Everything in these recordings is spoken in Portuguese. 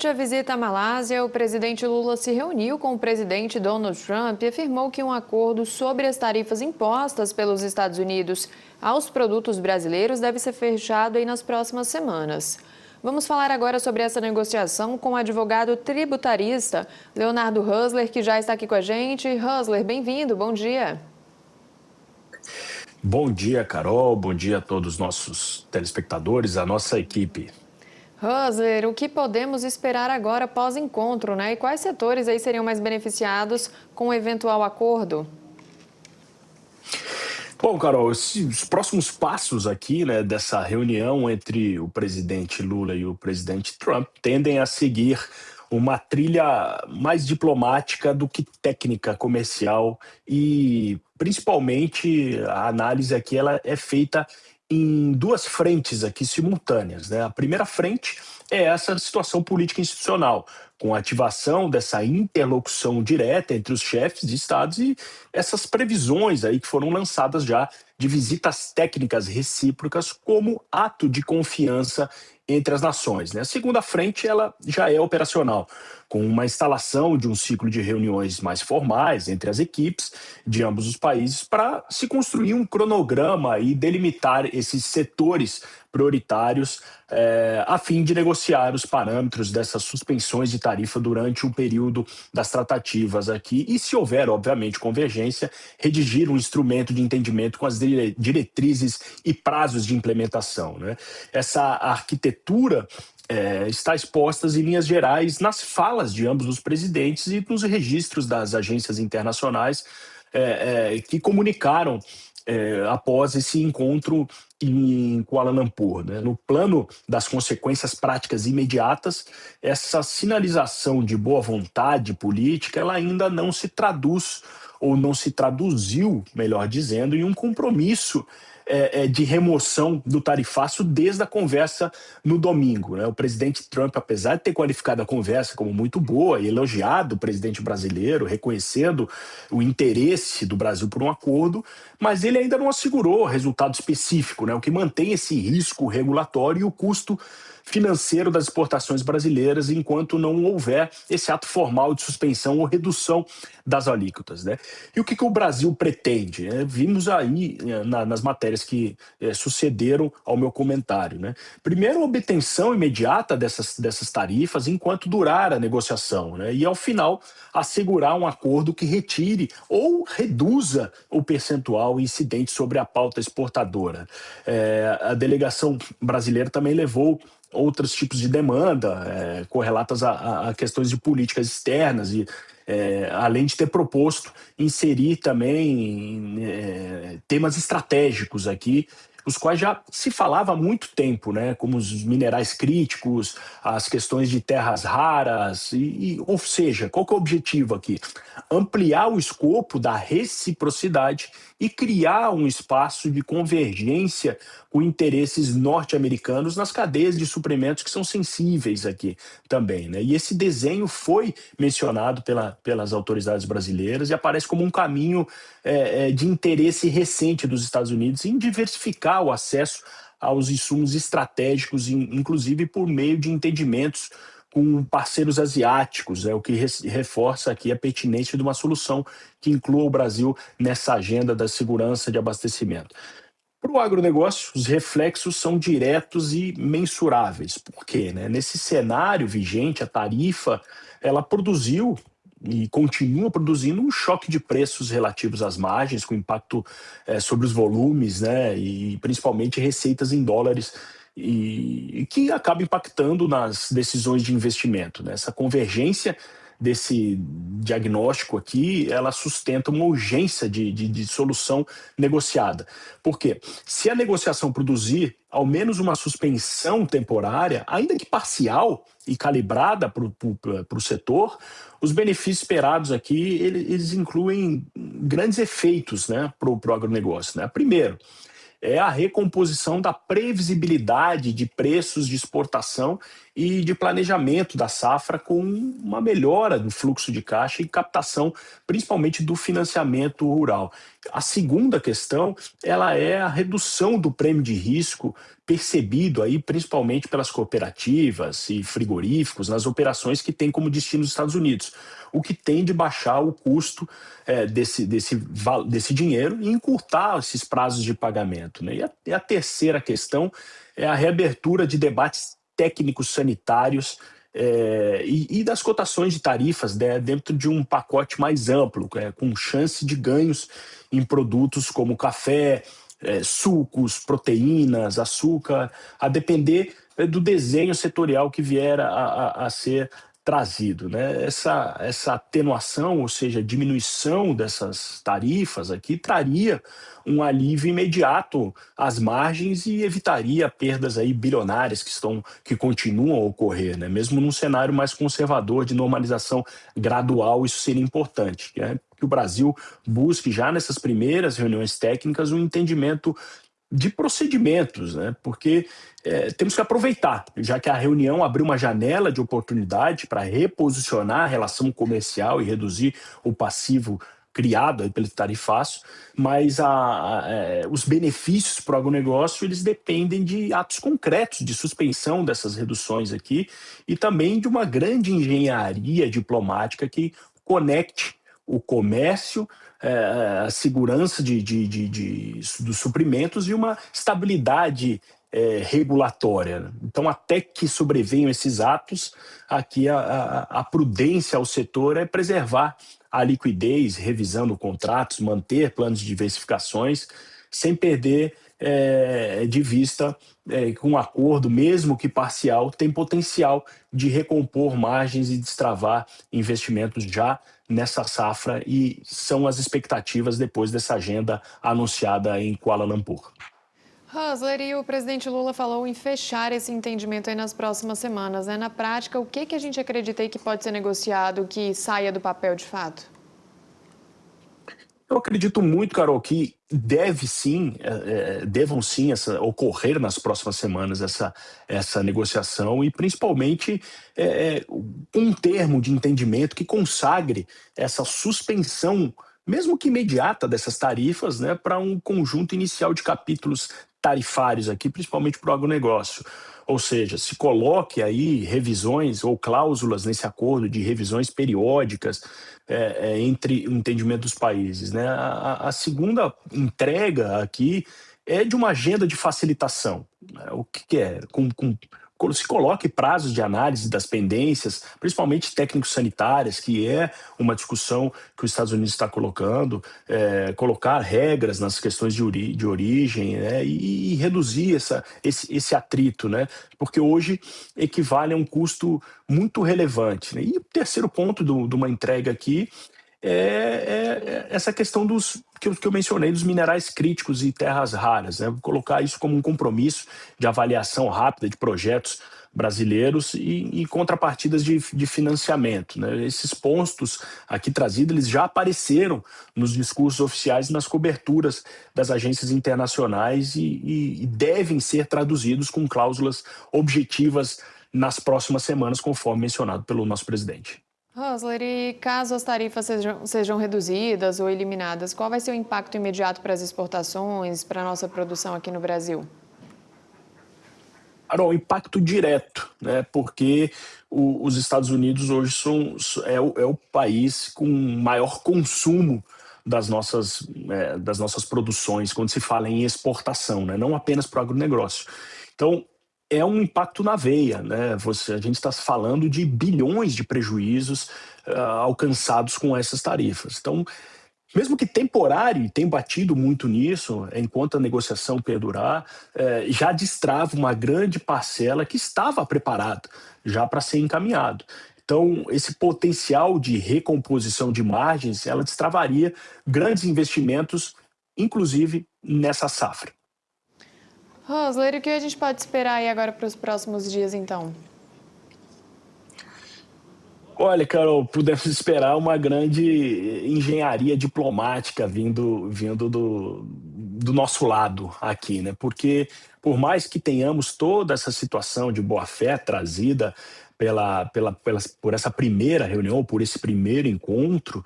Durante a visita à Malásia, o presidente Lula se reuniu com o presidente Donald Trump e afirmou que um acordo sobre as tarifas impostas pelos Estados Unidos aos produtos brasileiros deve ser fechado aí nas próximas semanas. Vamos falar agora sobre essa negociação com o advogado tributarista Leonardo Hussler, que já está aqui com a gente. Hussler, bem-vindo, bom dia. Bom dia, Carol. Bom dia a todos os nossos telespectadores, a nossa equipe. Hussler, o que podemos esperar agora pós-encontro, né? E quais setores aí seriam mais beneficiados com o eventual acordo? Bom, Carol, os próximos passos aqui, né, dessa reunião entre o presidente Lula e o presidente Trump tendem a seguir uma trilha mais diplomática do que técnica comercial e, principalmente, a análise aqui ela é feita em duas frentes aqui simultâneas, né? A primeira frente é essa situação política institucional, com a ativação dessa interlocução direta entre os chefes de estados e essas previsões aí que foram lançadas já de visitas técnicas recíprocas como ato de confiança entre as nações, né? A segunda frente ela já é operacional, com uma instalação de um ciclo de reuniões mais formais entre as equipes de ambos os países para se construir um cronograma e delimitar esses setores prioritários a fim de negociar os parâmetros dessas suspensões de tarifa durante o período das tratativas aqui e, se houver, obviamente, convergência, redigir um instrumento de entendimento com as diretrizes e prazos de implementação, né? Essa arquitetura está exposta em linhas gerais nas falas de ambos os presidentes e nos registros das agências internacionais que comunicaram após esse encontro em Kuala Lumpur, né? No plano das consequências práticas imediatas, essa sinalização de boa vontade política ela ainda não se traduz ou não se traduziu, melhor dizendo, em um compromisso de remoção do tarifaço desde a conversa no domingo, né? O presidente Trump, apesar de ter qualificado a conversa como muito boa e elogiado o presidente brasileiro, reconhecendo o interesse do Brasil por um acordo, mas ele ainda não assegurou resultado específico, né? O que mantém esse risco regulatório e o custo financeiro das exportações brasileiras enquanto não houver esse ato formal de suspensão ou redução das alíquotas, né? E o que o Brasil pretende? Vimos aí nas matérias que sucederam ao meu comentário, né? Primeiro, a obtenção imediata dessas tarifas enquanto durar a negociação, né? E ao final, assegurar um acordo que retire ou reduza o percentual incidente sobre a pauta exportadora. A delegação brasileira também levou outros tipos de demanda correlatas a questões de políticas externas e além de ter proposto inserir também temas estratégicos aqui, os quais já se falava há muito tempo, né, como os minerais críticos, as questões de terras raras, ou seja, qual que é o objetivo aqui? Ampliar o escopo da reciprocidade e criar um espaço de convergência com interesses norte-americanos nas cadeias de suprimentos que são sensíveis aqui também, né? E esse desenho foi mencionado pelas autoridades brasileiras e aparece como um caminho de interesse recente dos Estados Unidos em diversificar o acesso aos insumos estratégicos, inclusive por meio de entendimentos com parceiros asiáticos, o que reforça aqui a pertinência de uma solução que inclua o Brasil nessa agenda da segurança de abastecimento. Para o agronegócio, os reflexos são diretos e mensuráveis. Por quê? Né? Nesse cenário vigente, a tarifa ela produziu e continua produzindo um choque de preços relativos às margens, com impacto sobre os volumes, né? E principalmente receitas em dólares, e que acaba impactando nas decisões de investimento, né? Essa convergência desse diagnóstico aqui, ela sustenta uma urgência de solução negociada. Por quê? Se a negociação produzir ao menos uma suspensão temporária, ainda que parcial e calibrada para o setor, os benefícios esperados aqui, eles incluem grandes efeitos, né, para o agronegócio, né? Primeiro, é a recomposição da previsibilidade de preços de exportação e de planejamento da safra com uma melhora do fluxo de caixa e captação, principalmente do financiamento rural. A segunda questão, ela é a redução do prêmio de risco percebido aí principalmente pelas cooperativas e frigoríficos nas operações que têm como destino os Estados Unidos, o que tem de baixar o custo desse dinheiro e encurtar esses prazos de pagamento, né? E a terceira questão é a reabertura de debates técnicos sanitários e das cotações de tarifas, né, dentro de um pacote mais amplo, com chance de ganhos em produtos como café, sucos, proteínas, açúcar, a depender do desenho setorial que vier a ser trazido, né? Essa atenuação, ou seja, diminuição dessas tarifas aqui, traria um alívio imediato às margens e evitaria perdas aí bilionárias que continuam a ocorrer, né? Mesmo num cenário mais conservador de normalização gradual, isso seria importante, né? Que o Brasil busque já nessas primeiras reuniões técnicas um entendimento de procedimentos, né? Porque temos que aproveitar, já que a reunião abriu uma janela de oportunidade para reposicionar a relação comercial e reduzir o passivo criado aí pelo tarifácio, mas os benefícios para o agronegócio eles dependem de atos concretos de suspensão dessas reduções aqui e também de uma grande engenharia diplomática que conecte o comércio, a segurança dos suprimentos e uma estabilidade regulatória. Então, até que sobrevenham esses atos, aqui a prudência ao setor é preservar a liquidez, revisando contratos, manter planos de diversificações, sem perder de vista que um acordo, mesmo que parcial, tem potencial de recompor margens e destravar investimentos já nessa safra e são as expectativas depois dessa agenda anunciada em Kuala Lumpur. Rosler, e o presidente Lula falou em fechar esse entendimento aí nas próximas semanas, né? Na prática, o que a gente acredita aí que pode ser negociado que saia do papel de fato? Eu acredito muito, Carol, que devam sim ocorrer nas próximas semanas essa negociação e principalmente um termo de entendimento que consagre essa suspensão, mesmo que imediata, dessas tarifas, né, para um conjunto inicial de capítulos tarifários aqui, principalmente para o agronegócio. Ou seja, se coloque aí revisões ou cláusulas nesse acordo de revisões periódicas entre o entendimento dos países, né? A segunda entrega aqui é de uma agenda de facilitação, né? O que é? Se coloque prazos de análise das pendências, principalmente técnico-sanitárias, que é uma discussão que os Estados Unidos está colocando, colocar regras nas questões de origem, né, e reduzir esse atrito, né, porque hoje equivale a um custo muito relevante, né. E o terceiro ponto de uma entrega aqui essa questão que eu mencionei dos minerais críticos e terras raras, né? Vou colocar isso como um compromisso de avaliação rápida de projetos brasileiros e contrapartidas de financiamento, né? Esses pontos aqui trazidos, eles já apareceram nos discursos oficiais e nas coberturas das agências internacionais e devem ser traduzidos com cláusulas objetivas nas próximas semanas, conforme mencionado pelo nosso presidente. Rosler, e caso as tarifas sejam reduzidas ou eliminadas, qual vai ser o impacto imediato para as exportações, para a nossa produção aqui no Brasil? Carol, impacto direto, né? Porque os Estados Unidos hoje é o país com maior consumo das nossas produções, quando se fala em exportação, né? Não apenas para o agronegócio. Então, é um impacto na veia, né? A gente está falando de bilhões de prejuízos alcançados com essas tarifas. Então, mesmo que temporário, e tem batido muito nisso, enquanto a negociação perdurar, já destrava uma grande parcela que estava preparada já para ser encaminhado. Então, esse potencial de recomposição de margens, ela destravaria grandes investimentos, inclusive nessa safra. Rosler, o que a gente pode esperar aí agora para os próximos dias, então? Olha, Carol, pudemos esperar uma grande engenharia diplomática vindo do nosso lado aqui, né? Porque por mais que tenhamos toda essa situação de boa-fé trazida por essa primeira reunião, por esse primeiro encontro,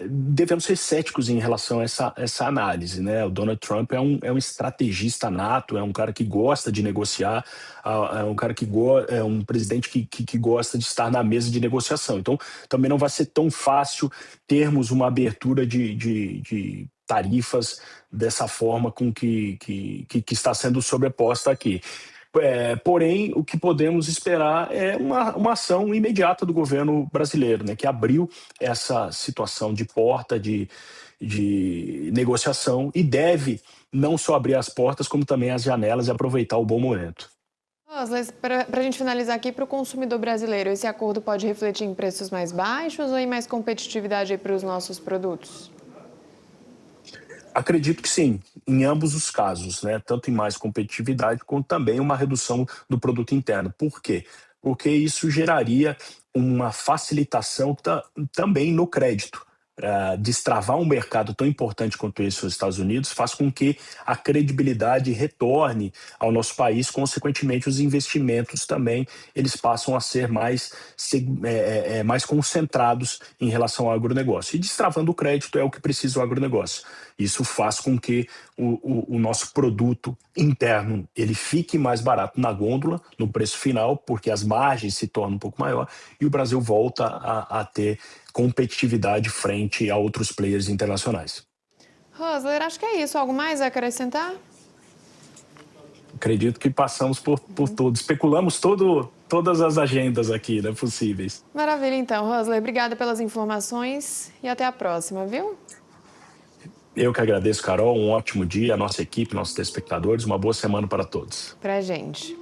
devemos ser céticos em relação a essa análise, né? O Donald Trump é um estrategista nato, é um cara que gosta de negociar, é um cara é um presidente que gosta de estar na mesa de negociação. Então, também não vai ser tão fácil termos uma abertura de tarifas dessa forma com que está sendo sobreposta aqui. Porém, o que podemos esperar é uma ação imediata do governo brasileiro, né, que abriu essa situação de porta de negociação e deve não só abrir as portas, como também as janelas e aproveitar o bom momento. Para a gente finalizar aqui, para o consumidor brasileiro, esse acordo pode refletir em preços mais baixos ou em mais competitividade para os nossos produtos? Acredito que sim, em ambos os casos, né? Tanto em mais competitividade, quanto também uma redução do produto interno. Por quê? Porque isso geraria uma facilitação também no crédito. Destravar um mercado tão importante quanto esse, os Estados Unidos, faz com que a credibilidade retorne ao nosso país, consequentemente os investimentos também eles passam a ser mais concentrados em relação ao agronegócio. E destravando o crédito é o que precisa o agronegócio. Isso faz com que o nosso produto interno ele fique mais barato na gôndola, no preço final, porque as margens se tornam um pouco maior e o Brasil volta a ter competitividade frente a outros players internacionais. Rosler, acho que é isso. Algo mais a acrescentar? Acredito que passamos por tudo, especulamos todas as agendas aqui, né, possíveis. Maravilha, então. Rosler, obrigada pelas informações e até a próxima, viu? Eu que agradeço, Carol. Um ótimo dia, a nossa equipe, nossos telespectadores. Uma boa semana para todos. Pra gente.